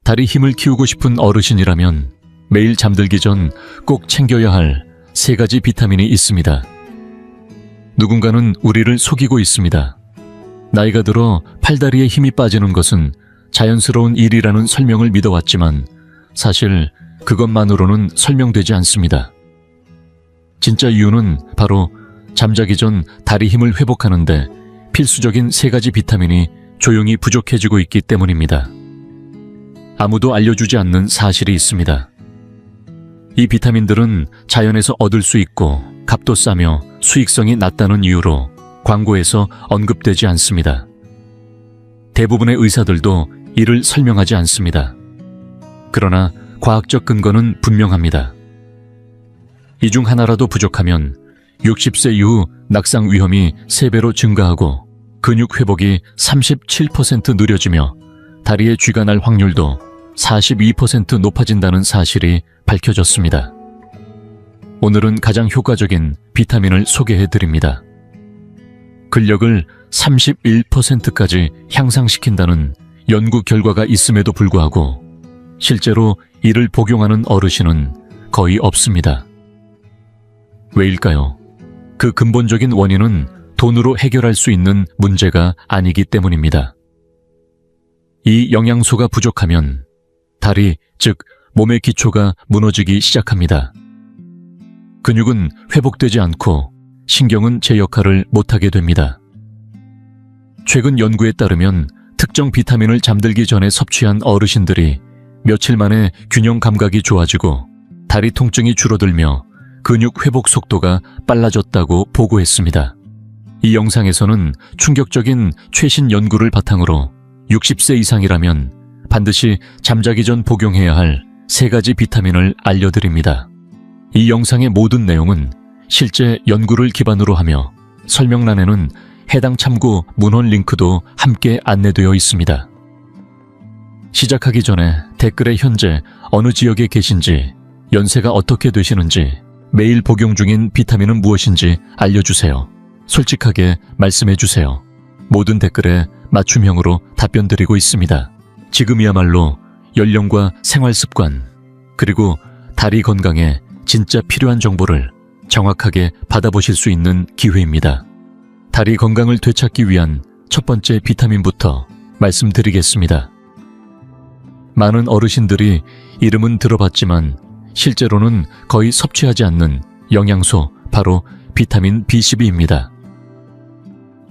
다리 힘을 키우고 싶은 어르신이라면 매일 잠들기 전 꼭 챙겨야 할 3가지 비타민이 있습니다. 누군가는 우리를 속이고 있습니다. 나이가 들어 팔다리에 힘이 빠지는 것은 자연스러운 일이라는 설명을 믿어왔지만 사실 그것만으로는 설명되지 않습니다. 진짜 이유는 바로 잠자기 전 다리 힘을 회복하는데 필수적인 3가지 비타민이 조용히 부족해지고 있기 때문입니다. 아무도 알려주지 않는 사실이 있습니다. 이 비타민들은 자연에서 얻을 수 있고 값도 싸며 수익성이 낮다는 이유로 광고에서 언급되지 않습니다. 대부분의 의사들도 이를 설명하지 않습니다. 그러나 과학적 근거는 분명합니다. 이 중 하나라도 부족하면 60세 이후 낙상 위험이 3배로 증가하고 근육 회복이 37% 느려지며 다리에 쥐가 날 확률도 42% 높아진다는 사실이 밝혀졌습니다. 오늘은 가장 효과적인 비타민을 소개해드립니다. 근력을 31%까지 향상시킨다는 연구 결과가 있음에도 불구하고 실제로 이를 복용하는 어르신은 거의 없습니다. 왜일까요? 그 근본적인 원인은 돈으로 해결할 수 있는 문제가 아니기 때문입니다. 이 영양소가 부족하면 다리, 즉 몸의 기초가 무너지기 시작합니다. 근육은 회복되지 않고 신경은 제 역할을 못하게 됩니다. 최근 연구에 따르면 특정 비타민을 잠들기 전에 섭취한 어르신들이 며칠 만에 균형 감각이 좋아지고 다리 통증이 줄어들며 근육 회복 속도가 빨라졌다고 보고했습니다. 이 영상에서는 충격적인 최신 연구를 바탕으로 60세 이상이라면 반드시 잠자기 전 복용해야 할 3가지 비타민을 알려드립니다. 이 영상의 모든 내용은 실제 연구를 기반으로 하며 설명란에는 해당 참고 문헌 링크도 함께 안내되어 있습니다. 시작하기 전에 댓글에 현재 어느 지역에 계신지, 연세가 어떻게 되시는지, 매일 복용 중인 비타민은 무엇인지 알려주세요. 솔직하게 말씀해주세요. 모든 댓글에 맞춤형으로 답변드리고 있습니다. 지금이야말로 연령과 생활습관, 그리고 다리 건강에 진짜 필요한 정보를 정확하게 받아보실 수 있는 기회입니다. 다리 건강을 되찾기 위한 첫 번째 비타민부터 말씀드리겠습니다. 많은 어르신들이 이름은 들어봤지만 실제로는 거의 섭취하지 않는 영양소, 바로 비타민 B12입니다.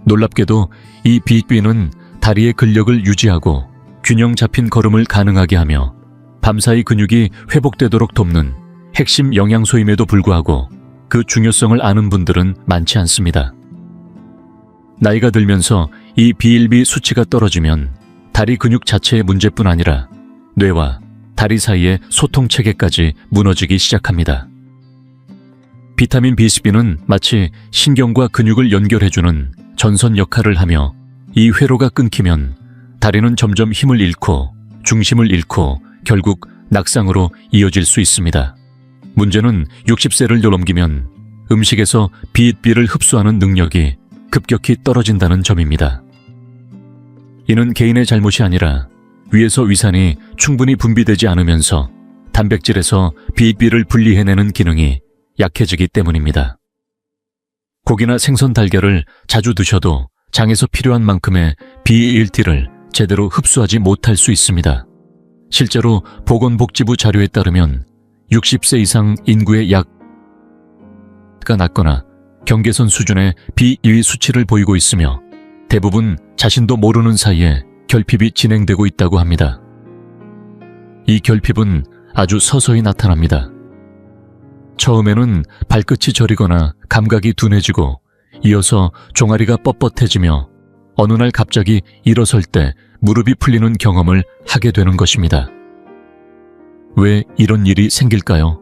놀랍게도 이 B12는 다리의 근력을 유지하고 균형 잡힌 걸음을 가능하게 하며 밤사이 근육이 회복되도록 돕는 핵심 영양소임에도 불구하고 그 중요성을 아는 분들은 많지 않습니다. 나이가 들면서 이 B12 수치가 떨어지면 다리 근육 자체의 문제뿐 아니라 뇌와 다리 사이의 소통체계까지 무너지기 시작합니다. 비타민 B12는 마치 신경과 근육을 연결해주는 전선 역할을 하며 이 회로가 끊기면 다리는 점점 힘을 잃고 중심을 잃고 결국 낙상으로 이어질 수 있습니다. 문제는 60세를 넘기면 음식에서 B12를 흡수하는 능력이 급격히 떨어진다는 점입니다. 이는 개인의 잘못이 아니라 위에서 위산이 충분히 분비되지 않으면서 단백질에서 B12를 분리해내는 기능이 약해지기 때문입니다. 고기나 생선 달걀을 자주 드셔도 장에서 필요한 만큼의 B1T를 제대로 흡수하지 못할 수 있습니다. 실제로 보건복지부 자료에 따르면 60세 이상 인구의 약가 낮거나 경계선 수준의 B2 수치를 보이고 있으며 대부분 자신도 모르는 사이에 결핍이 진행되고 있다고 합니다. 이 결핍은 아주 서서히 나타납니다. 처음에는 발끝이 저리거나 감각이 둔해지고 이어서 종아리가 뻣뻣해지며 어느 날 갑자기 일어설 때 무릎이 풀리는 경험을 하게 되는 것입니다. 왜 이런 일이 생길까요?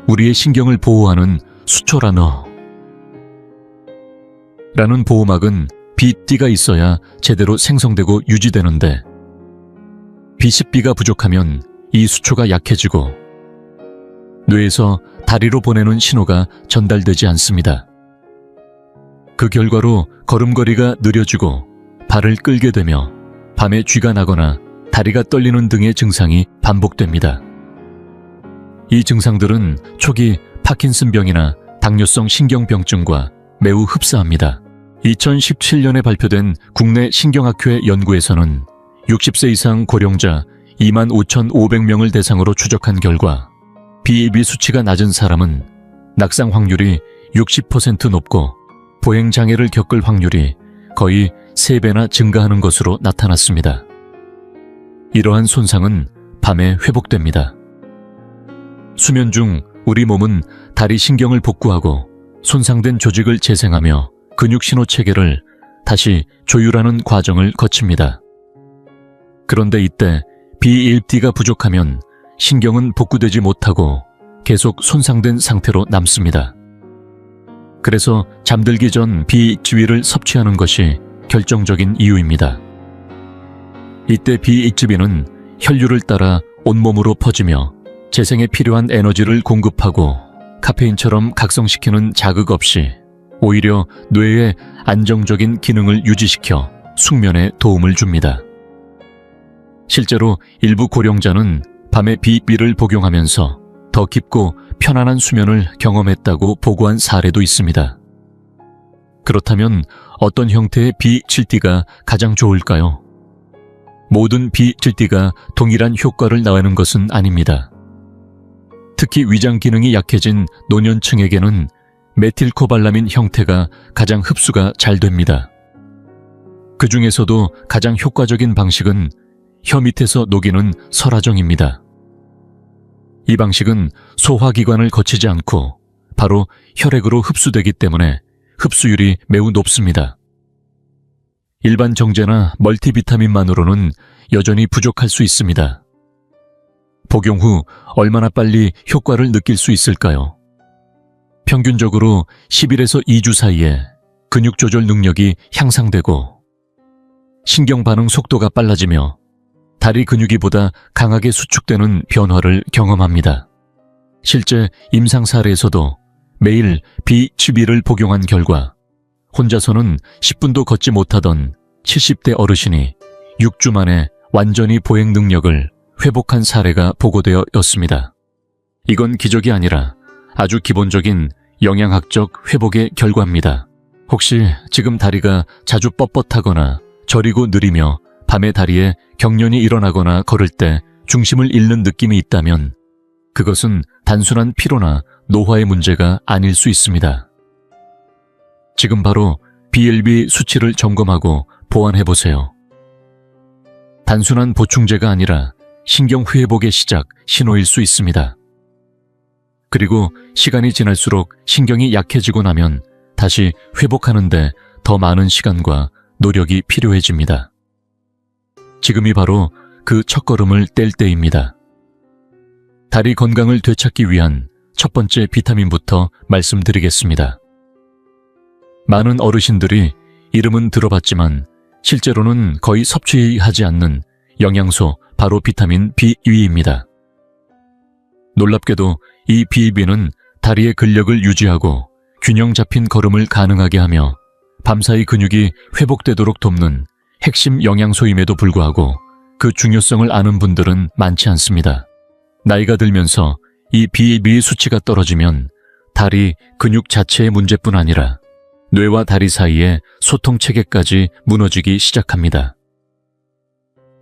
우리의 신경을 보호하는 수초라너 라는 보호막은 B-D가 있어야 제대로 생성되고 유지되는데 B10B가 부족하면 이 수초가 약해지고 뇌에서 다리로 보내는 신호가 전달되지 않습니다. 그 결과로 걸음걸이가 느려지고 발을 끌게 되며 밤에 쥐가 나거나 다리가 떨리는 등의 증상이 반복됩니다. 이 증상들은 초기 파킨슨병이나 당뇨성 신경병증과 매우 흡사합니다. 2017년에 발표된 국내 신경학회 연구에서는 60세 이상 고령자 25,500명을 대상으로 추적한 결과 BEB 수치가 낮은 사람은 낙상 확률이 60% 높고 보행장애를 겪을 확률이 거의 3배나 증가하는 것으로 나타났습니다. 이러한 손상은 밤에 회복됩니다. 수면 중 우리 몸은 다리 신경을 복구하고 손상된 조직을 재생하며 근육 신호 체계를 다시 조율하는 과정을 거칩니다. 그런데 이때 BEP가 부족하면 신경은 복구되지 못하고 계속 손상된 상태로 남습니다. 그래서 잠들기 전 BHB를 섭취하는 것이 결정적인 이유입니다. 이때 BHB는 혈류를 따라 온몸으로 퍼지며 재생에 필요한 에너지를 공급하고 카페인처럼 각성시키는 자극 없이 오히려 뇌의 안정적인 기능을 유지시켜 숙면에 도움을 줍니다. 실제로 일부 고령자는 밤에 BEP를 복용하면서 더 깊고 편안한 수면을 경험했다고 보고한 사례도 있습니다. 그렇다면 어떤 형태의 BHD가 가장 좋을까요? 모든 BHD가 동일한 효과를 나타내는 것은 아닙니다. 특히 위장 기능이 약해진 노년층에게는 메틸코발라민 형태가 가장 흡수가 잘 됩니다. 그 중에서도 가장 효과적인 방식은 혀 밑에서 녹이는 설화정입니다. 이 방식은 소화기관을 거치지 않고 바로 혈액으로 흡수되기 때문에 흡수율이 매우 높습니다. 일반 정제나 멀티비타민만으로는 여전히 부족할 수 있습니다. 복용 후 얼마나 빨리 효과를 느낄 수 있을까요? 평균적으로 10일에서 2주 사이에 근육 조절 능력이 향상되고 신경 반응 속도가 빨라지며 다리 근육이 보다 강하게 수축되는 변화를 경험합니다. 실제 임상 사례에서도 매일 BHB를 복용한 결과 혼자서는 10분도 걷지 못하던 70대 어르신이 6주 만에 완전히 보행 능력을 회복한 사례가 보고되었습니다. 이건 기적이 아니라 아주 기본적인 영양학적 회복의 결과입니다. 혹시 지금 다리가 자주 뻣뻣하거나 저리고 느리며 밤에 다리에 경련이 일어나거나 걸을 때 중심을 잃는 느낌이 있다면 그것은 단순한 피로나 노화의 문제가 아닐 수 있습니다. 지금 바로 BLB 수치를 점검하고 보완해보세요. 단순한 보충제가 아니라 신경 회복의 시작, 신호일 수 있습니다. 그리고 시간이 지날수록 신경이 약해지고 나면 다시 회복하는데 더 많은 시간과 노력이 필요해집니다. 지금이 바로 그 첫걸음을 뗄 때입니다. 다리 건강을 되찾기 위한 첫 번째 비타민부터 말씀드리겠습니다. 많은 어르신들이 이름은 들어봤지만 실제로는 거의 섭취하지 않는 영양소 바로 비타민 B2입니다. 놀랍게도 이 B2는 다리의 근력을 유지하고 균형 잡힌 걸음을 가능하게 하며 밤사이 근육이 회복되도록 돕는 핵심 영양소임에도 불구하고 그 중요성을 아는 분들은 많지 않습니다. 나이가 들면서 이 B2 수치가 떨어지면 다리 근육 자체의 문제뿐 아니라 뇌와 다리 사이의 소통 체계까지 무너지기 시작합니다.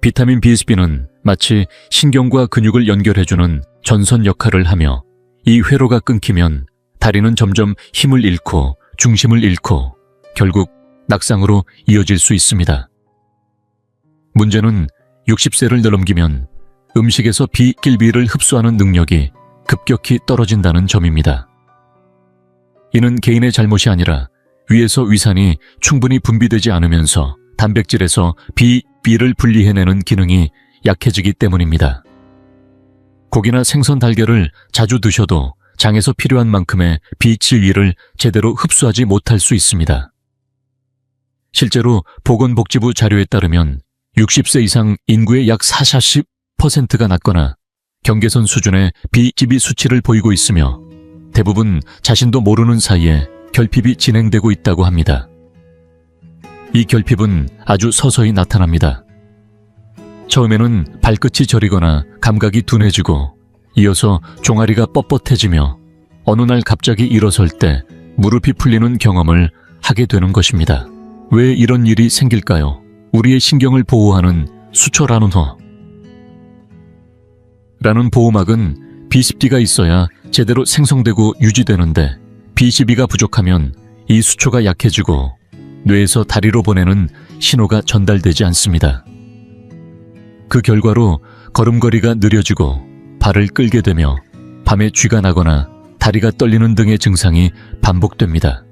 비타민 B2는 마치 신경과 근육을 연결해주는 전선 역할을 하며 이 회로가 끊기면 다리는 점점 힘을 잃고 중심을 잃고 결국 낙상으로 이어질 수 있습니다. 문제는 60세를 넘기면 음식에서 비길비를 흡수하는 능력이 급격히 떨어진다는 점입니다. 이는 개인의 잘못이 아니라 위에서 위산이 충분히 분비되지 않으면서 단백질에서 B를 분리해내는 기능이 약해지기 때문입니다. 고기나 생선 달걀을 자주 드셔도 장에서 필요한 만큼의 B7을 제대로 흡수하지 못할 수 있습니다. 실제로 보건복지부 자료에 따르면 60세 이상 인구의 약 40%가 낮거나 경계선 수준의 BGB 수치를 보이고 있으며 대부분 자신도 모르는 사이에 결핍이 진행되고 있다고 합니다. 이 결핍은 아주 서서히 나타납니다. 처음에는 발끝이 저리거나 감각이 둔해지고 이어서 종아리가 뻣뻣해지며 어느 날 갑자기 일어설 때 무릎이 풀리는 경험을 하게 되는 것입니다. 왜 이런 일이 생길까요? 우리의 신경을 보호하는 수초라는 보호막은 B10D가 있어야 제대로 생성되고 유지되는데 B12가 부족하면 이 수초가 약해지고 뇌에서 다리로 보내는 신호가 전달되지 않습니다. 그 결과로 걸음걸이가 느려지고 발을 끌게 되며 밤에 쥐가 나거나 다리가 떨리는 등의 증상이 반복됩니다.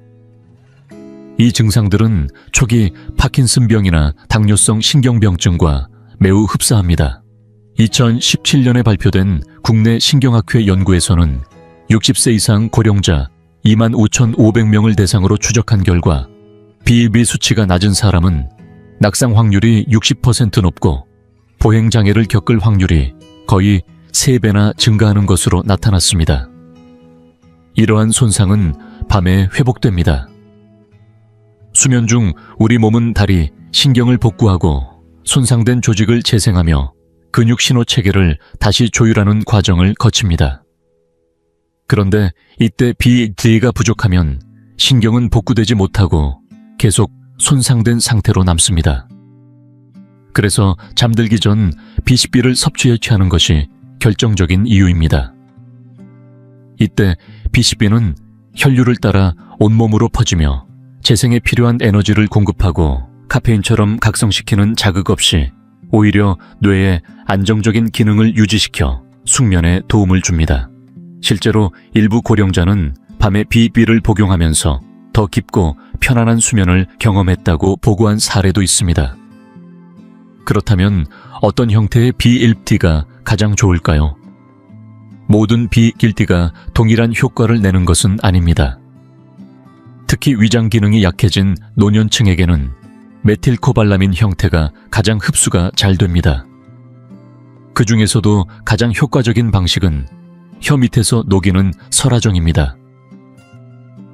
이 증상들은 초기 파킨슨병이나 당뇨성 신경병증과 매우 흡사합니다. 2017년에 발표된 국내 신경학회 연구에서는 60세 이상 고령자 25,500명을 대상으로 추적한 결과 B12 수치가 낮은 사람은 낙상 확률이 60% 높고 보행장애를 겪을 확률이 거의 3배나 증가하는 것으로 나타났습니다. 이러한 손상은 밤에 회복됩니다. 수면 중 우리 몸은 다리, 신경을 복구하고 손상된 조직을 재생하며 근육 신호 체계를 다시 조율하는 과정을 거칩니다. 그런데 이때 B12가 부족하면 신경은 복구되지 못하고 계속 손상된 상태로 남습니다. 그래서 잠들기 전 B12를 섭취해 취하는 것이 결정적인 이유입니다. 이때 B12는 혈류를 따라 온몸으로 퍼지며 재생에 필요한 에너지를 공급하고 카페인처럼 각성시키는 자극 없이 오히려 뇌의 안정적인 기능을 유지시켜 숙면에 도움을 줍니다. 실제로 일부 고령자는 밤에 B12를 복용하면서 더 깊고 편안한 수면을 경험했다고 보고한 사례도 있습니다. 그렇다면 어떤 형태의 B1D가 가장 좋을까요? 모든 B1D가 동일한 효과를 내는 것은 아닙니다. 특히 위장 기능이 약해진 노년층에게는 메틸코발라민 형태가 가장 흡수가 잘 됩니다. 그 중에서도 가장 효과적인 방식은 혀 밑에서 녹이는 설화정입니다.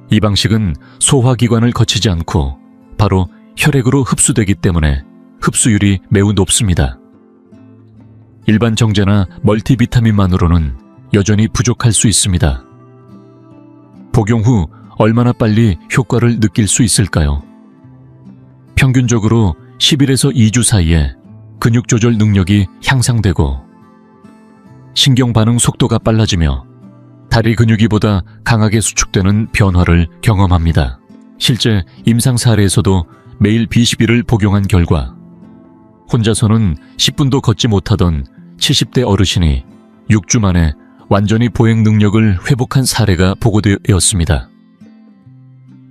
이 방식은 소화기관을 거치지 않고 바로 혈액으로 흡수되기 때문에 흡수율이 매우 높습니다. 일반 정제나 멀티비타민만으로는 여전히 부족할 수 있습니다. 복용 후 얼마나 빨리 효과를 느낄 수 있을까요? 평균적으로 10일에서 2주 사이에 근육 조절 능력이 향상되고 신경 반응 속도가 빨라지며 다리 근육이 보다 강하게 수축되는 변화를 경험합니다. 실제 임상 사례에서도 매일 B12를 복용한 결과 혼자서는 10분도 걷지 못하던 70대 어르신이 6주 만에 완전히 보행 능력을 회복한 사례가 보고되었습니다.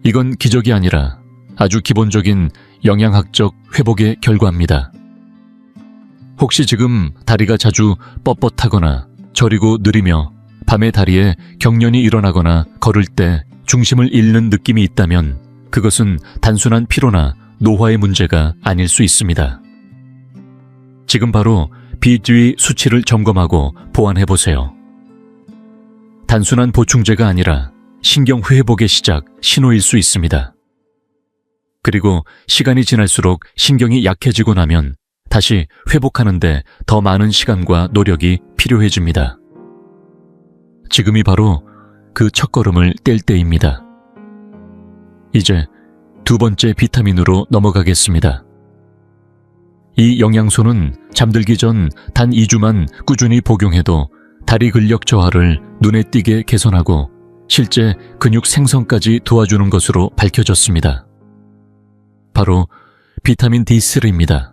이건 기적이 아니라 아주 기본적인 영양학적 회복의 결과입니다. 혹시 지금 다리가 자주 뻣뻣하거나 저리고 느리며 밤에 다리에 경련이 일어나거나 걸을 때 중심을 잃는 느낌이 있다면 그것은 단순한 피로나 노화의 문제가 아닐 수 있습니다. 지금 바로 B12 수치를 점검하고 보완해보세요. 단순한 보충제가 아니라 신경 회복의 시작, 신호일 수 있습니다. 그리고 시간이 지날수록 신경이 약해지고 나면 다시 회복하는데 더 많은 시간과 노력이 필요해집니다. 지금이 바로 그 첫걸음을 뗄 때입니다. 이제 두 번째 비타민으로 넘어가겠습니다. 이 영양소는 잠들기 전 단 2주만 꾸준히 복용해도 다리 근력 저하를 눈에 띄게 개선하고 실제 근육 생성까지 도와주는 것으로 밝혀졌습니다. 바로 비타민 D3입니다.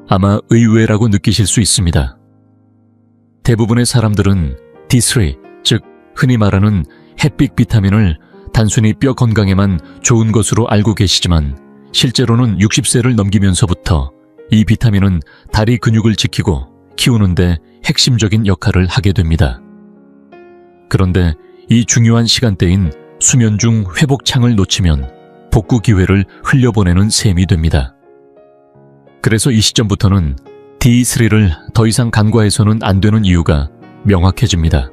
아마 의외라고 느끼실 수 있습니다. 대부분의 사람들은 D3, 즉 흔히 말하는 햇빛 비타민을 단순히 뼈 건강에만 좋은 것으로 알고 계시지만 실제로는 60세를 넘기면서부터 이 비타민은 다리 근육을 지키고 키우는데 핵심적인 역할을 하게 됩니다. 그런데 이 중요한 시간대인 수면 중 회복창을 놓치면 복구 기회를 흘려보내는 셈이 됩니다. 그래서 이 시점부터는 D3를 더 이상 간과해서는 안 되는 이유가 명확해집니다.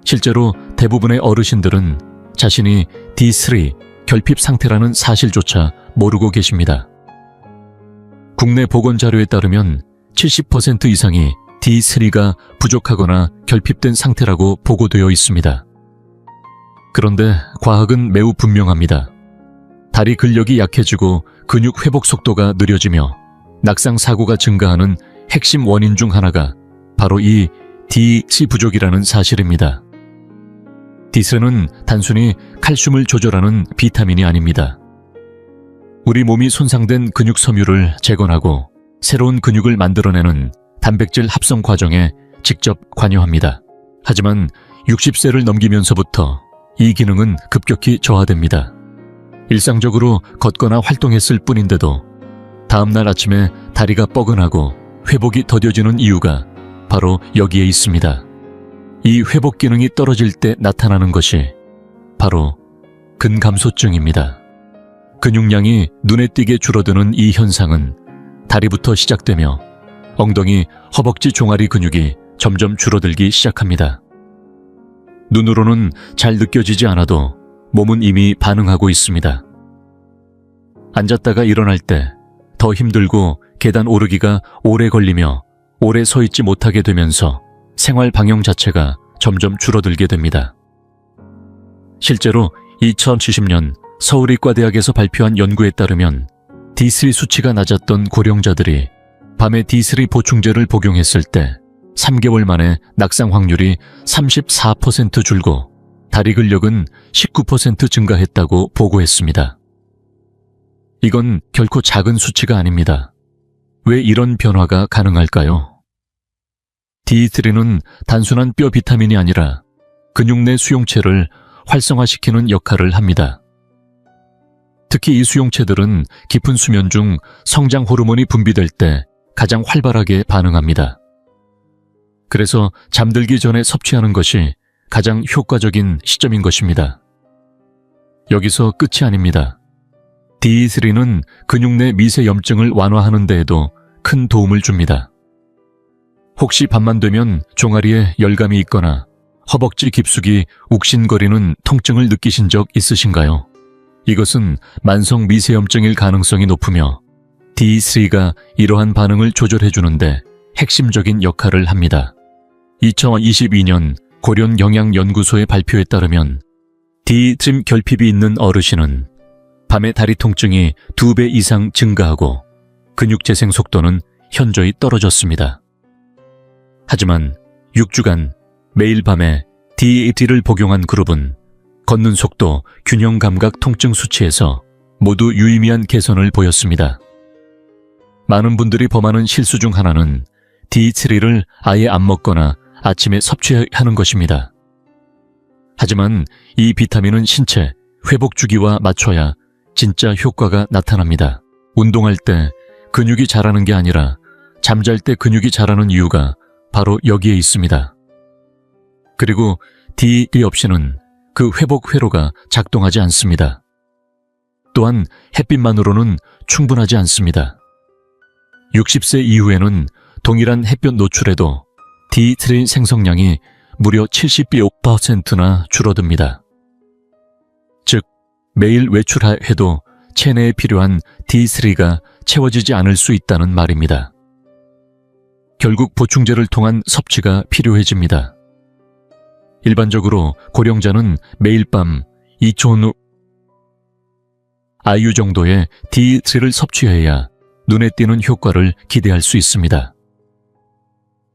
실제로 대부분의 어르신들은 자신이 D3 결핍 상태라는 사실조차 모르고 계십니다. 국내 보건 자료에 따르면 70% 이상이 D3가 부족하거나 결핍된 상태라고 보고되어 있습니다. 그런데 과학은 매우 분명합니다. 다리 근력이 약해지고 근육 회복 속도가 느려지며 낙상 사고가 증가하는 핵심 원인 중 하나가 바로 이 D3 부족이라는 사실입니다. D3는 단순히 칼슘을 조절하는 비타민이 아닙니다. 우리 몸이 손상된 근육 섬유를 재건하고 새로운 근육을 만들어내는 단백질 합성 과정에 직접 관여합니다. 하지만 60세를 넘기면서부터 이 기능은 급격히 저하됩니다. 일상적으로 걷거나 활동했을 뿐인데도 다음날 아침에 다리가 뻐근하고 회복이 더뎌지는 이유가 바로 여기에 있습니다. 이 회복 기능이 떨어질 때 나타나는 것이 바로 근감소증입니다. 근육량이 눈에 띄게 줄어드는 이 현상은 다리부터 시작되며 엉덩이, 허벅지 종아리 근육이 점점 줄어들기 시작합니다. 눈으로는 잘 느껴지지 않아도 몸은 이미 반응하고 있습니다. 앉았다가 일어날 때 더 힘들고 계단 오르기가 오래 걸리며 오래 서 있지 못하게 되면서 생활 방향 자체가 점점 줄어들게 됩니다. 실제로 2070년 서울의과대학에서 발표한 연구에 따르면 D3 수치가 낮았던 고령자들이 밤에 D3 보충제를 복용했을 때 3개월 만에 낙상 확률이 34% 줄고 다리 근력은 19% 증가했다고 보고했습니다. 이건 결코 작은 수치가 아닙니다. 왜 이런 변화가 가능할까요? D3는 단순한 뼈 비타민이 아니라 근육 내 수용체를 활성화시키는 역할을 합니다. 특히 이 수용체들은 깊은 수면 중 성장 호르몬이 분비될 때 가장 활발하게 반응합니다. 그래서 잠들기 전에 섭취하는 것이 가장 효과적인 시점인 것입니다. 여기서 끝이 아닙니다. D3는 근육 내 미세 염증을 완화하는 데에도 큰 도움을 줍니다. 혹시 밤만 되면 종아리에 열감이 있거나 허벅지 깊숙이 욱신거리는 통증을 느끼신 적 있으신가요? 이것은 만성 미세염증일 가능성이 높으며 D3가 이러한 반응을 조절해주는데 핵심적인 역할을 합니다. 2022년 고령영양연구소의 발표에 따르면 D3 결핍이 있는 어르신은 밤에 다리 통증이 2배 이상 증가하고 근육 재생 속도는 현저히 떨어졌습니다. 하지만 6주간 매일 밤에 D3를 복용한 그룹은 걷는 속도, 균형 감각 통증 수치에서 모두 유의미한 개선을 보였습니다. 많은 분들이 범하는 실수 중 하나는 D3를 아예 안 먹거나 아침에 섭취하는 것입니다. 하지만 이 비타민은 신체, 회복 주기와 맞춰야 진짜 효과가 나타납니다. 운동할 때 근육이 자라는 게 아니라 잠잘 때 근육이 자라는 이유가 바로 여기에 있습니다. 그리고 D3 없이는 그 회복 회로가 작동하지 않습니다. 또한 햇빛만으로는 충분하지 않습니다. 60세 이후에는 동일한 햇볕 노출에도 D3 생성량이 무려 75%나 줄어듭니다. 즉, 매일 외출해도 체내에 필요한 D3가 채워지지 않을 수 있다는 말입니다. 결국 보충제를 통한 섭취가 필요해집니다. 일반적으로 고령자는 매일 밤 2초 IU 정도의 D3를 섭취해야 눈에 띄는 효과를 기대할 수 있습니다.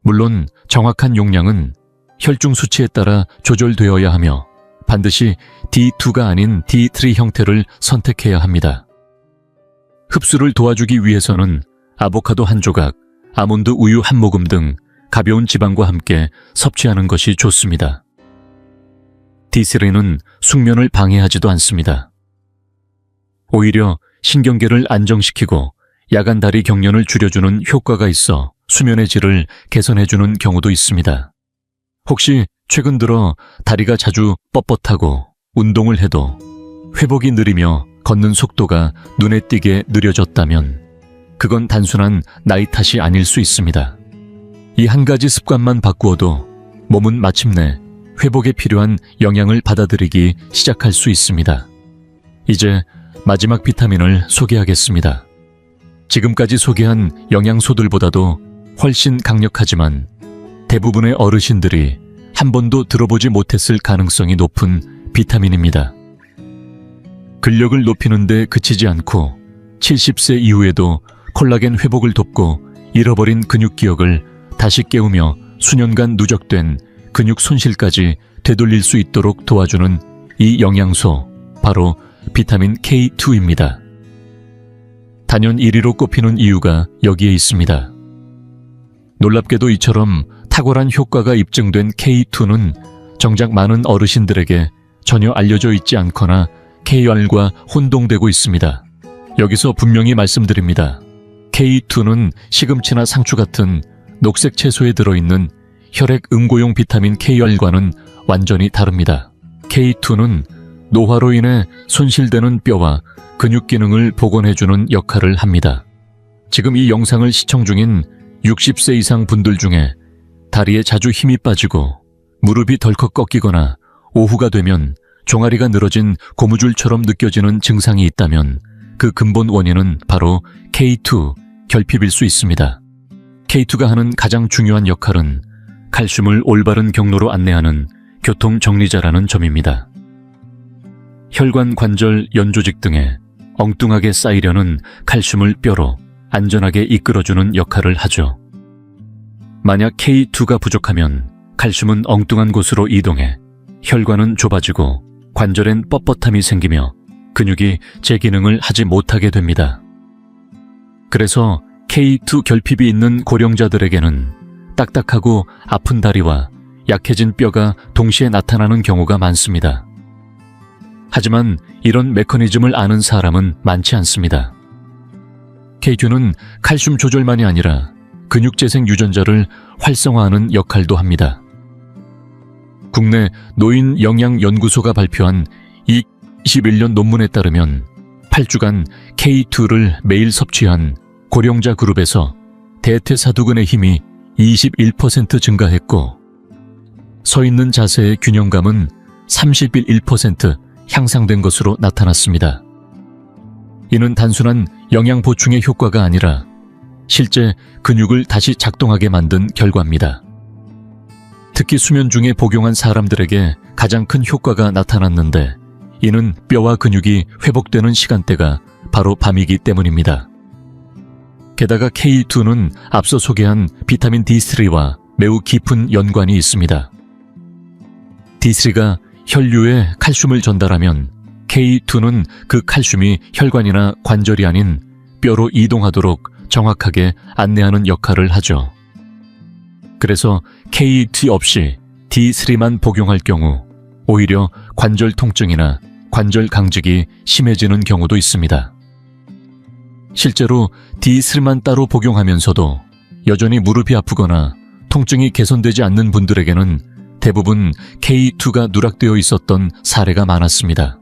물론 정확한 용량은 혈중 수치에 따라 조절되어야 하며 반드시 D2가 아닌 D3 형태를 선택해야 합니다. 흡수를 도와주기 위해서는 아보카도 한 조각, 아몬드 우유 한 모금 등 가벼운 지방과 함께 섭취하는 것이 좋습니다. D3는 숙면을 방해하지도 않습니다. 오히려 신경계를 안정시키고 야간 다리 경련을 줄여주는 효과가 있어 수면의 질을 개선해주는 경우도 있습니다. 혹시 최근 들어 다리가 자주 뻣뻣하고 운동을 해도 회복이 느리며 걷는 속도가 눈에 띄게 느려졌다면 그건 단순한 나이 탓이 아닐 수 있습니다. 이 한 가지 습관만 바꾸어도 몸은 마침내 회복에 필요한 영양을 받아들이기 시작할 수 있습니다. 이제 마지막 비타민을 소개하겠습니다. 지금까지 소개한 영양소들보다도 훨씬 강력하지만 대부분의 어르신들이 한 번도 들어보지 못했을 가능성이 높은 비타민입니다. 근력을 높이는 데 그치지 않고 70세 이후에도 콜라겐 회복을 돕고 잃어버린 근육 기억을 다시 깨우며 수년간 누적된 근육 손실까지 되돌릴 수 있도록 도와주는 이 영양소, 바로 비타민 K2입니다. 단연 1위로 꼽히는 이유가 여기에 있습니다. 놀랍게도 이처럼 탁월한 효과가 입증된 K2는 정작 많은 어르신들에게 전혀 알려져 있지 않거나 KR과 혼동되고 있습니다. 여기서 분명히 말씀드립니다. K2는 시금치나 상추 같은 녹색 채소에 들어있는 혈액 응고용 비타민 KR과는 완전히 다릅니다. K2는 노화로 인해 손실되는 뼈와 근육 기능을 복원해주는 역할을 합니다. 지금 이 영상을 시청 중인 60세 이상 분들 중에 다리에 자주 힘이 빠지고 무릎이 덜컥 꺾이거나 오후가 되면 종아리가 늘어진 고무줄처럼 느껴지는 증상이 있다면 그 근본 원인은 바로 K2 결핍일 수 있습니다. K2가 하는 가장 중요한 역할은 칼슘을 올바른 경로로 안내하는 교통 정리자라는 점입니다. 혈관, 관절, 연조직 등에 엉뚱하게 쌓이려는 칼슘을 뼈로 안전하게 이끌어주는 역할을 하죠. 만약 K2가 부족하면 칼슘은 엉뚱한 곳으로 이동해 혈관은 좁아지고 관절엔 뻣뻣함이 생기며 근육이 제 기능을 하지 못하게 됩니다. 그래서 K2 결핍이 있는 고령자들에게는 딱딱하고 아픈 다리와 약해진 뼈가 동시에 나타나는 경우가 많습니다. 하지만 이런 메커니즘을 아는 사람은 많지 않습니다. K2는 칼슘 조절만이 아니라 근육재생 유전자를 활성화하는 역할도 합니다. 국내 노인영양연구소가 발표한 2021년 논문에 따르면 8주간 K2를 매일 섭취한 고령자 그룹에서 대퇴사두근의 힘이 21% 증가했고 서 있는 자세의 균형감은 31% 향상된 것으로 나타났습니다. 이는 단순한 영양 보충의 효과가 아니라 실제 근육을 다시 작동하게 만든 결과입니다. 특히 수면 중에 복용한 사람들에게 가장 큰 효과가 나타났는데 이는 뼈와 근육이 회복되는 시간대가 바로 밤이기 때문입니다. 게다가 K2는 앞서 소개한 비타민 D3와 매우 깊은 연관이 있습니다. D3가 혈류에 칼슘을 전달하면 K2는 그 칼슘이 혈관이나 관절이 아닌 뼈로 이동하도록 정확하게 안내하는 역할을 하죠. 그래서 K2 없이 D3만 복용할 경우 오히려 관절 통증이나 관절 강직이 심해지는 경우도 있습니다. 실제로 D3만 따로 복용하면서도 여전히 무릎이 아프거나 통증이 개선되지 않는 분들에게는 대부분 K2가 누락되어 있었던 사례가 많았습니다.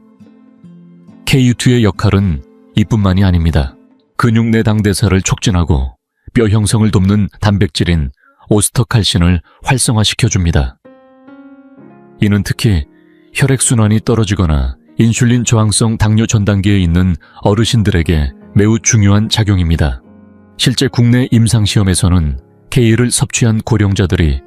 K2의 역할은 이뿐만이 아닙니다. 근육 내 당대사를 촉진하고 뼈 형성을 돕는 단백질인 오스터칼신을 활성화시켜줍니다. 이는 특히 혈액순환이 떨어지거나 인슐린 저항성 당뇨 전 단계에 있는 어르신들에게 매우 중요한 작용입니다. 실제 국내 임상시험에서는 K를 섭취한 고령자들이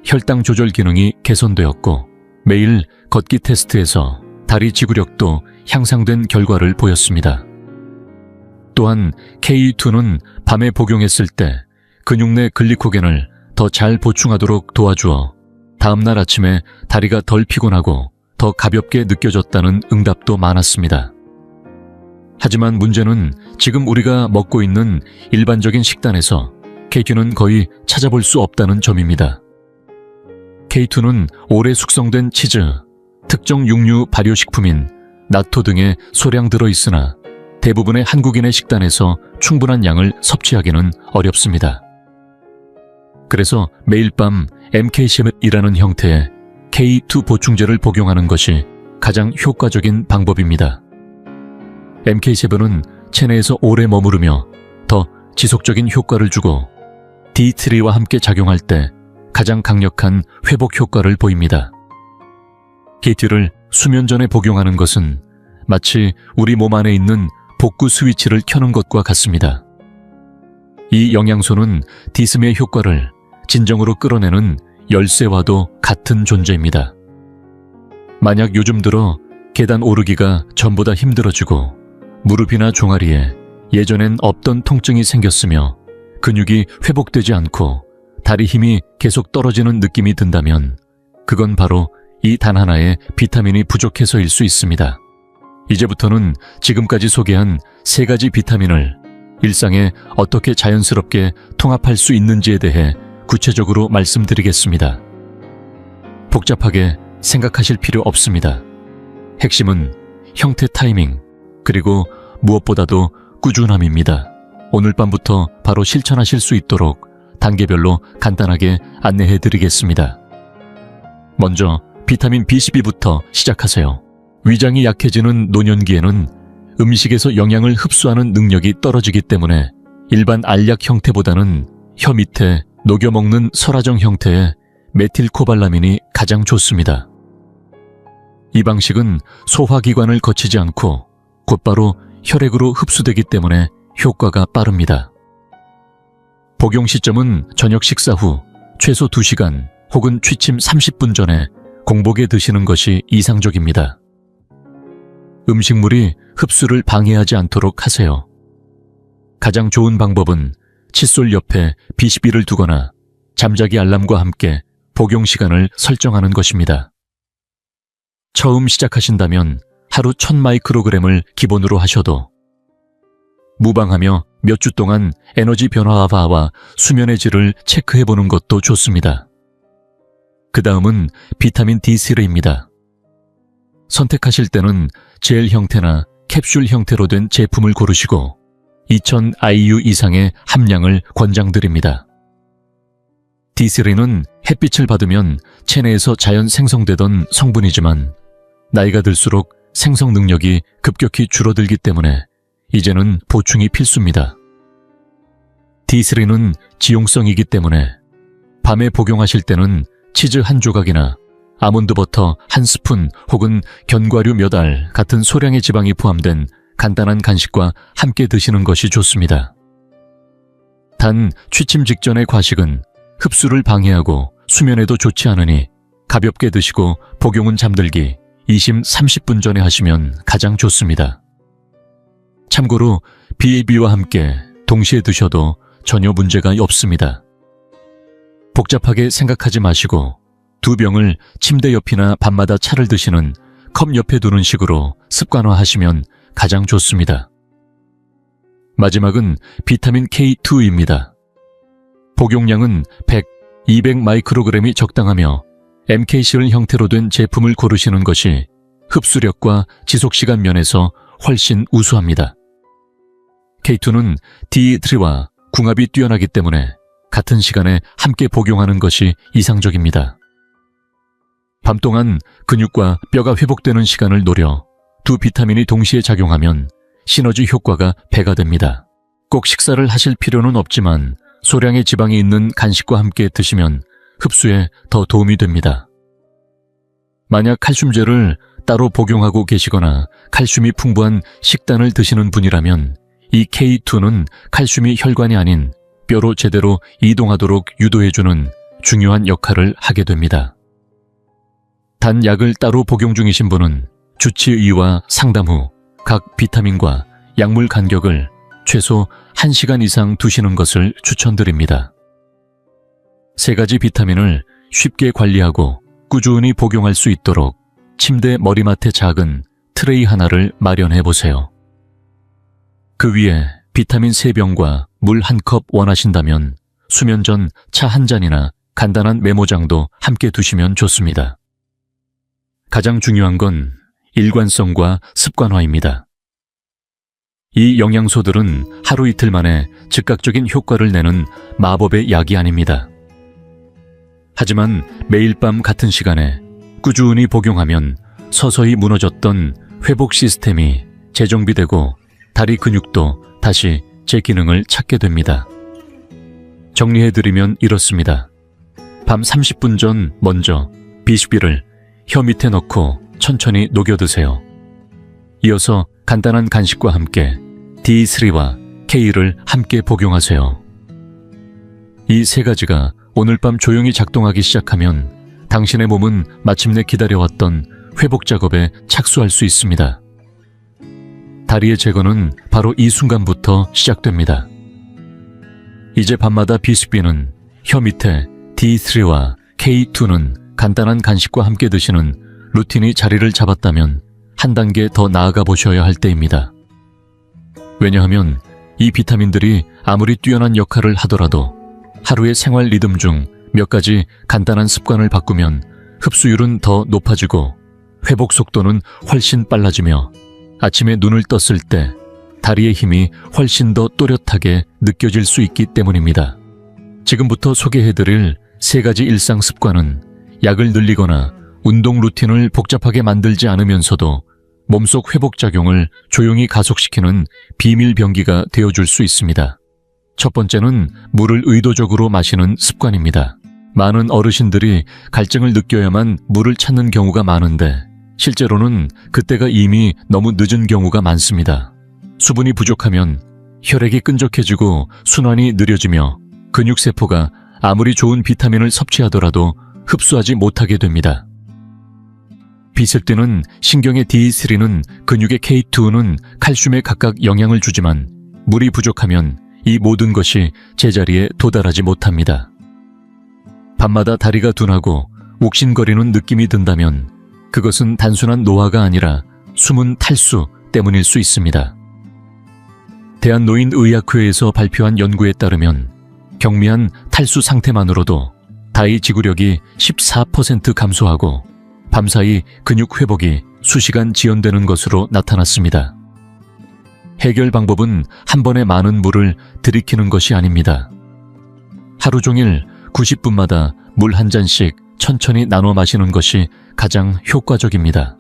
혈당 조절 기능이 개선되었고 매일 걷기 테스트에서 다리 지구력도 향상된 결과를 보였습니다. 또한 K2는 밤에 복용했을 때 근육 내 글리코겐을 더 잘 보충하도록 도와주어 다음날 아침에 다리가 덜 피곤하고 더 가볍게 느껴졌다는 응답도 많았습니다. 하지만 문제는 지금 우리가 먹고 있는 일반적인 식단에서 K2는 거의 찾아볼 수 없다는 점입니다. K2는 오래 숙성된 치즈, 특정 육류 발효식품인 나토 등에 소량 들어있으나 대부분의 한국인의 식단에서 충분한 양을 섭취하기는 어렵습니다. 그래서 매일 밤 MK7이라는 형태의 K2 보충제를 복용하는 것이 가장 효과적인 방법입니다. MK7은 체내에서 오래 머무르며 더 지속적인 효과를 주고 D3와 함께 작용할 때 가장 강력한 회복 효과를 보입니다. K2를 수면 전에 복용하는 것은 마치 우리 몸 안에 있는 복구 스위치를 켜는 것과 같습니다. 이 영양소는 디스미의 효과를 진정으로 끌어내는 열쇠와도 같은 존재입니다. 만약 요즘 들어 계단 오르기가 전보다 힘들어지고 무릎이나 종아리에 예전엔 없던 통증이 생겼으며 근육이 회복되지 않고 다리 힘이 계속 떨어지는 느낌이 든다면 그건 바로 이 단 하나의 비타민이 부족해서일 수 있습니다. 이제부터는 지금까지 소개한 3가지 비타민을 일상에 어떻게 자연스럽게 통합할 수 있는지에 대해 구체적으로 말씀드리겠습니다. 복잡하게 생각하실 필요 없습니다. 핵심은 형태 타이밍, 그리고 무엇보다도 꾸준함입니다. 오늘 밤부터 바로 실천하실 수 있도록 단계별로 간단하게 안내해 드리겠습니다. 먼저 비타민 B12부터 시작하세요. 위장이 약해지는 노년기에는 음식에서 영양을 흡수하는 능력이 떨어지기 때문에 일반 알약 형태보다는 혀 밑에 녹여 먹는 설화정 형태의 메틸코발라민이 가장 좋습니다. 이 방식은 소화기관을 거치지 않고 곧바로 혈액으로 흡수되기 때문에 효과가 빠릅니다. 복용 시점은 저녁 식사 후 최소 2시간 혹은 취침 30분 전에 공복에 드시는 것이 이상적입니다. 음식물이 흡수를 방해하지 않도록 하세요. 가장 좋은 방법은 칫솔 옆에 B12를 두거나 잠자기 알람과 함께 복용 시간을 설정하는 것입니다. 처음 시작하신다면 하루 1000마이크로그램을 기본으로 하셔도 무방하며 몇 주 동안 에너지 변화와 수면의 질을 체크해보는 것도 좋습니다. 그 다음은 비타민 D3입니다. 선택하실 때는 젤 형태나 캡슐 형태로 된 제품을 고르시고 2000 IU 이상의 함량을 권장드립니다. D3는 햇빛을 받으면 체내에서 자연 생성되던 성분이지만 나이가 들수록 생성 능력이 급격히 줄어들기 때문에 이제는 보충이 필수입니다. D3는 지용성이기 때문에 밤에 복용하실 때는 치즈 한 조각이나 아몬드 버터 한 스푼 혹은 견과류 몇 알 같은 소량의 지방이 포함된 간단한 간식과 함께 드시는 것이 좋습니다. 단 취침 직전의 과식은 흡수를 방해하고 수면에도 좋지 않으니 가볍게 드시고 복용은 잠들기 20-30분 전에 하시면 가장 좋습니다. 참고로 BAB와 함께 동시에 드셔도 전혀 문제가 없습니다. 복잡하게 생각하지 마시고 2병을 침대 옆이나 밤마다 차를 드시는 컵 옆에 두는 식으로 습관화하시면 가장 좋습니다. 마지막은 비타민 K2입니다. 복용량은 100, 200 마이크로그램이 적당하며 MKCL 형태로 된 제품을 고르시는 것이 흡수력과 지속시간 면에서 훨씬 우수합니다. K2는 D3와 궁합이 뛰어나기 때문에 같은 시간에 함께 복용하는 것이 이상적입니다. 밤 동안 근육과 뼈가 회복되는 시간을 노려 두 비타민이 동시에 작용하면 시너지 효과가 배가 됩니다. 꼭 식사를 하실 필요는 없지만 소량의 지방이 있는 간식과 함께 드시면 흡수에 더 도움이 됩니다. 만약 칼슘제를 따로 복용하고 계시거나 칼슘이 풍부한 식단을 드시는 분이라면 이 K2는 칼슘이 혈관이 아닌 뼈로 제대로 이동하도록 유도해주는 중요한 역할을 하게 됩니다. 단 약을 따로 복용 중이신 분은 주치의와 상담 후 각 비타민과 약물 간격을 최소 1시간 이상 두시는 것을 추천드립니다. 3가지 비타민을 쉽게 관리하고 꾸준히 복용할 수 있도록 침대 머리맡에 작은 트레이 하나를 마련해 보세요. 그 위에 비타민 3병과 물 1컵 원하신다면 수면 전 차 1잔이나 간단한 메모장도 함께 두시면 좋습니다. 가장 중요한 건 일관성과 습관화입니다. 이 영양소들은 하루 이틀 만에 즉각적인 효과를 내는 마법의 약이 아닙니다. 하지만 매일 밤 같은 시간에 꾸준히 복용하면 서서히 무너졌던 회복 시스템이 재정비되고 다리 근육도 다시 제 기능을 찾게 됩니다. 정리해드리면 이렇습니다. 밤 30분 전 먼저 B12를 혀 밑에 넣고 천천히 녹여 드세요. 이어서 간단한 간식과 함께 D3와 K를 함께 복용하세요. 이 세 가지가 오늘 밤 조용히 작동하기 시작하면 당신의 몸은 마침내 기다려왔던 회복 작업에 착수할 수 있습니다. 다리의 제거는 바로 이 순간부터 시작됩니다. 이제 밤마다 비스비는 혀 밑에 D3와 K2는 간단한 간식과 함께 드시는 루틴이 자리를 잡았다면 한 단계 더 나아가 보셔야 할 때입니다. 왜냐하면 이 비타민들이 아무리 뛰어난 역할을 하더라도 하루의 생활 리듬 중 몇 가지 간단한 습관을 바꾸면 흡수율은 더 높아지고 회복 속도는 훨씬 빨라지며 아침에 눈을 떴을 때 다리의 힘이 훨씬 더 또렷하게 느껴질 수 있기 때문입니다. 지금부터 소개해드릴 세 가지 일상 습관은 약을 늘리거나 운동 루틴을 복잡하게 만들지 않으면서도 몸속 회복작용을 조용히 가속시키는 비밀 병기가 되어줄 수 있습니다. 첫 번째는 물을 의도적으로 마시는 습관입니다. 많은 어르신들이 갈증을 느껴야만 물을 찾는 경우가 많은데 실제로는 그때가 이미 너무 늦은 경우가 많습니다. 수분이 부족하면 혈액이 끈적해지고 순환이 느려지며 근육세포가 아무리 좋은 비타민을 섭취하더라도 흡수하지 못하게 됩니다. 빛을 띠는 신경의 D3는 근육의 K2는 칼슘에 각각 영향을 주지만 물이 부족하면 이 모든 것이 제자리에 도달하지 못합니다. 밤마다 다리가 둔하고 옥신거리는 느낌이 든다면 그것은 단순한 노화가 아니라 숨은 탈수 때문일 수 있습니다. 대한노인의학회에서 발표한 연구에 따르면 경미한 탈수 상태만으로도 다이 지구력이 14% 감소하고 밤사이 근육 회복이 수시간 지연되는 것으로 나타났습니다. 해결 방법은 한 번에 많은 물을 들이키는 것이 아닙니다. 하루 종일 90분마다 물 한 잔씩 천천히 나눠 마시는 것이 가장 효과적입니다.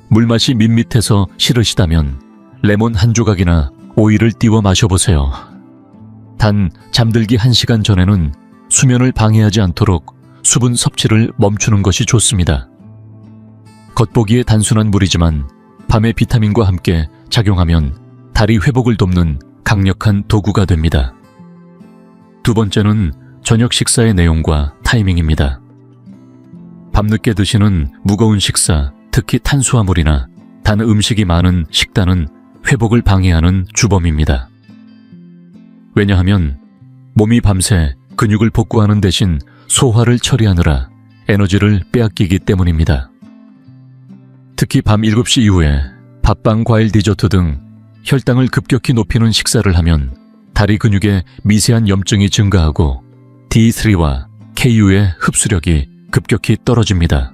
물맛이 밋밋해서 싫으시다면 레몬 한 조각이나 오이를 띄워 마셔보세요. 단 잠들기 1시간 전에는 수면을 방해하지 않도록 수분 섭취를 멈추는 것이 좋습니다. 겉보기에 단순한 물이지만 밤의 비타민과 함께 작용하면 다리 회복을 돕는 강력한 도구가 됩니다. 두 번째는 저녁 식사의 내용과 타이밍입니다. 밤늦게 드시는 무거운 식사, 특히 탄수화물이나 단 음식이 많은 식단은 회복을 방해하는 주범입니다. 왜냐하면 몸이 밤새 근육을 복구하는 대신 소화를 처리하느라 에너지를 빼앗기기 때문입니다. 특히 밤 7시 이후에 밥빵, 과일, 디저트 등 혈당을 급격히 높이는 식사를 하면 다리 근육에 미세한 염증이 증가하고 D3와 KU의 흡수력이 급격히 떨어집니다.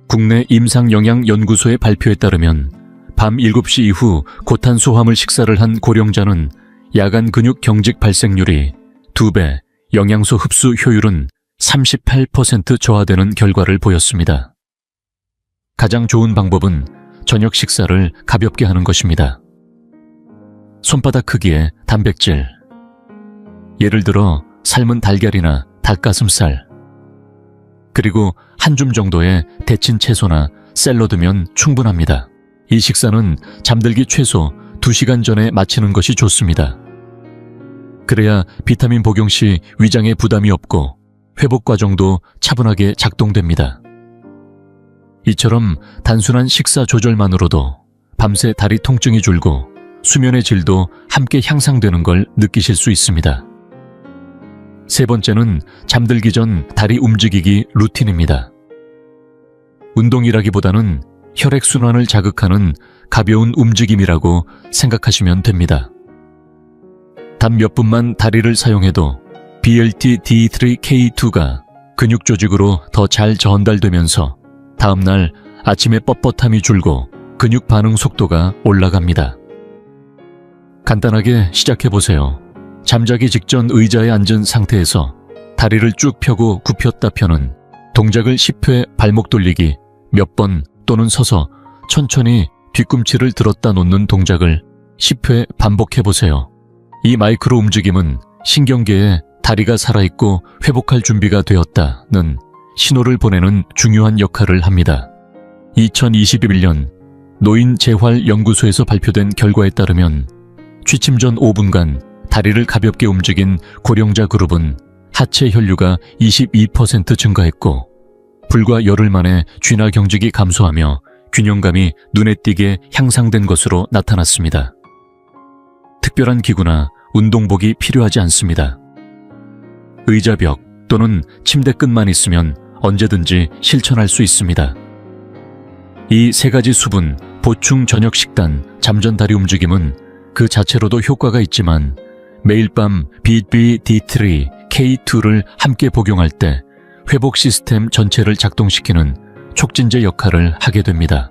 국내 임상영양연구소의 발표에 따르면 밤 7시 이후 고탄수화물 식사를 한 고령자는 야간 근육 경직 발생률이 2배, 영양소 흡수 효율은 38% 저하되는 결과를 보였습니다. 가장 좋은 방법은 저녁 식사를 가볍게 하는 것입니다. 손바닥 크기의 단백질, 예를 들어 삶은 달걀이나 닭가슴살, 그리고 한 줌 정도의 데친 채소나 샐러드면 충분합니다. 이 식사는 잠들기 최소 2시간 전에 마치는 것이 좋습니다. 그래야 비타민 복용 시 위장에 부담이 없고 회복 과정도 차분하게 작동됩니다. 이처럼 단순한 식사 조절만으로도 밤새 다리 통증이 줄고 수면의 질도 함께 향상되는 걸 느끼실 수 있습니다. 세 번째는 잠들기 전 다리 움직이기 루틴입니다. 운동이라기보다는 혈액순환을 자극하는 가벼운 움직임이라고 생각하시면 됩니다. 단 몇 분만 다리를 사용해도 BLT-D3K2가 근육 조직으로 더 잘 전달되면서 다음날 아침에 뻣뻣함이 줄고 근육 반응 속도가 올라갑니다. 간단하게 시작해보세요. 잠자기 직전 의자에 앉은 상태에서 다리를 쭉 펴고 굽혔다 펴는 동작을 10회, 발목 돌리기 몇 번 또는 서서 천천히 뒤꿈치를 들었다 놓는 동작을 10회 반복해보세요. 이 마이크로 움직임은 신경계에 다리가 살아있고 회복할 준비가 되었다는 신호를 보내는 중요한 역할을 합니다. 2021년 노인재활연구소에서 발표된 결과에 따르면 취침 전 5분간 다리를 가볍게 움직인 고령자 그룹은 하체 혈류가 22% 증가했고 불과 열흘 만에 쥐나 경직이 감소하며 균형감이 눈에 띄게 향상된 것으로 나타났습니다. 특별한 기구나 운동복이 필요하지 않습니다. 의자벽 또는 침대 끝만 있으면 언제든지 실천할 수 있습니다. 이 세 가지 수분, 보충 저녁 식단, 잠전 다리 움직임은 그 자체로도 효과가 있지만 매일 밤 BBD3, K2를 함께 복용할 때 회복 시스템 전체를 작동시키는 촉진제 역할을 하게 됩니다.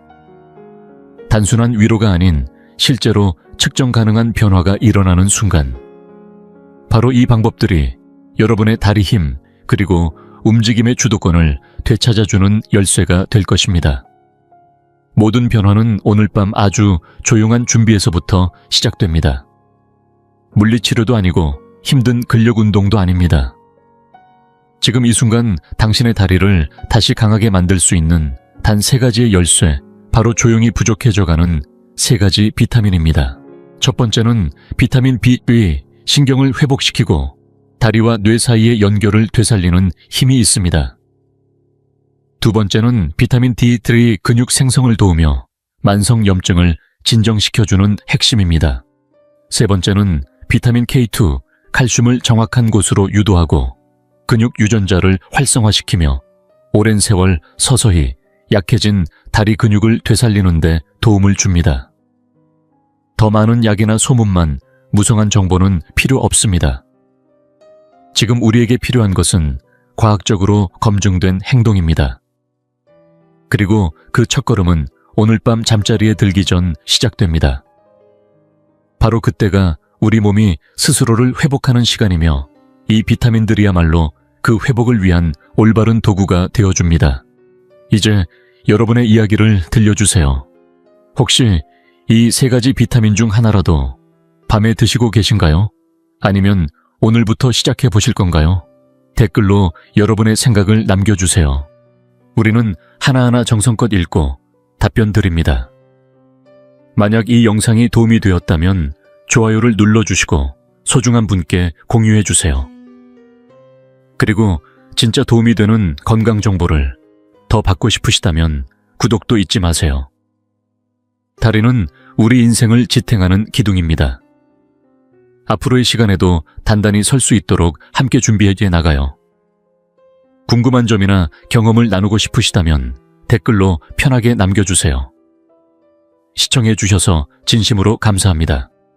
단순한 위로가 아닌 실제로 측정 가능한 변화가 일어나는 순간, 바로 이 방법들이 여러분의 다리 힘 그리고 움직임의 주도권을 되찾아주는 열쇠가 될 것입니다. 모든 변화는 오늘 밤 아주 조용한 준비에서부터 시작됩니다. 물리치료도 아니고 힘든 근력 운동도 아닙니다. 지금 이 순간 당신의 다리를 다시 강하게 만들 수 있는 단 3가지의 열쇠, 바로 조용히 부족해져가는 3가지 비타민입니다. 첫 번째는 비타민 B2, 신경을 회복시키고 다리와 뇌 사이의 연결을 되살리는 힘이 있습니다. 두 번째는 비타민 D3, 근육 생성을 도우며 만성 염증을 진정시켜주는 핵심입니다. 세 번째는 비타민 K2, 칼슘을 정확한 곳으로 유도하고 근육 유전자를 활성화시키며 오랜 세월 서서히 약해진 다리 근육을 되살리는 데 도움을 줍니다. 더 많은 약이나 소문만, 무성한 정보는 필요 없습니다. 지금 우리에게 필요한 것은 과학적으로 검증된 행동입니다. 그리고 그 첫걸음은 오늘 밤 잠자리에 들기 전 시작됩니다. 바로 그때가 우리 몸이 스스로를 회복하는 시간이며 이 비타민들이야말로 그 회복을 위한 올바른 도구가 되어줍니다. 이제 여러분의 이야기를 들려주세요. 혹시 이 3가지 비타민 중 하나라도 밤에 드시고 계신가요? 아니면 오늘부터 시작해 보실 건가요? 댓글로 여러분의 생각을 남겨주세요. 우리는 하나하나 정성껏 읽고 답변 드립니다. 만약 이 영상이 도움이 되었다면 좋아요를 눌러주시고 소중한 분께 공유해주세요. 그리고 진짜 도움이 되는 건강 정보를 더 받고 싶으시다면 구독도 잊지 마세요. 다리는 우리 인생을 지탱하는 기둥입니다. 앞으로의 시간에도 단단히 설 수 있도록 함께 준비해 나가요. 궁금한 점이나 경험을 나누고 싶으시다면 댓글로 편하게 남겨주세요. 시청해 주셔서 진심으로 감사합니다.